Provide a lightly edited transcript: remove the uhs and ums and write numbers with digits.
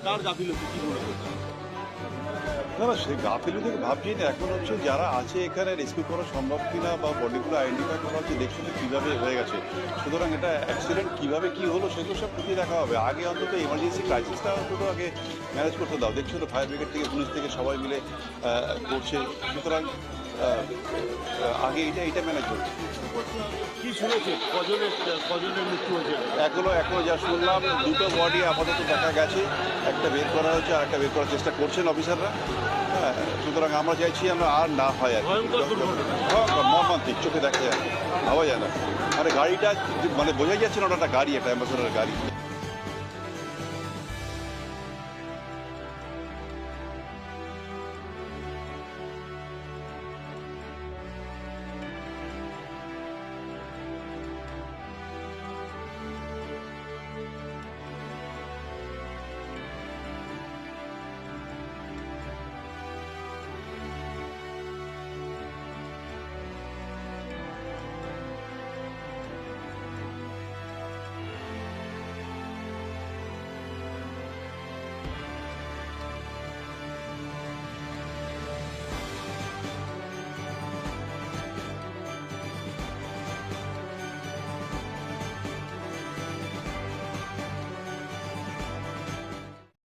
তার গাফিলতি কি মনে করছেন? না না, সে গাফিলতি ভাবছি না। এখন হচ্ছে যারা আছে এখানে রেস্কিউ করা সম্ভব কিনা বা বডিগুলো আইডেন্টিফাই করা হচ্ছে, দেখছি তো কীভাবে হয়ে গেছে। সুতরাং এটা অ্যাক্সিডেন্ট কীভাবে কী হলো সেগুলো সব খতিয়ে দেখা হবে। আগে অন্তত এমার্জেন্সি ক্রাইসিসটা অন্তত আগে ম্যানেজ করতে দাও। দেখছো তো ফায়ার ব্রিগেড থেকে, পুলিশ থেকে সবাই মিলে করছে। সুতরাং আগে এটা ম্যানেজ করছে। কি শুনেছেন কজনের মৃত্যু হয়েছে? এখনো যা শুনলাম, দুটো বডি আপাতত দেখা গেছে। একটা বের করা হয়েছে আর একটা বের করার চেষ্টা করছেন অফিসাররা। হ্যাঁ, সুতরাং আমরা চাইছি আমরা আর না হয় আর কি। ভয়ঙ্কর দুর্ঘটনা। ভয়ঙ্কর, মর্মান্তিক, চোখে দেখা যায় না, ভাবা যায় না। মানে গাড়িটা মানে বোঝাই যাচ্ছে না ওটা একটা গাড়ি, একটা অ্যাম্বাসেডারের গাড়ি।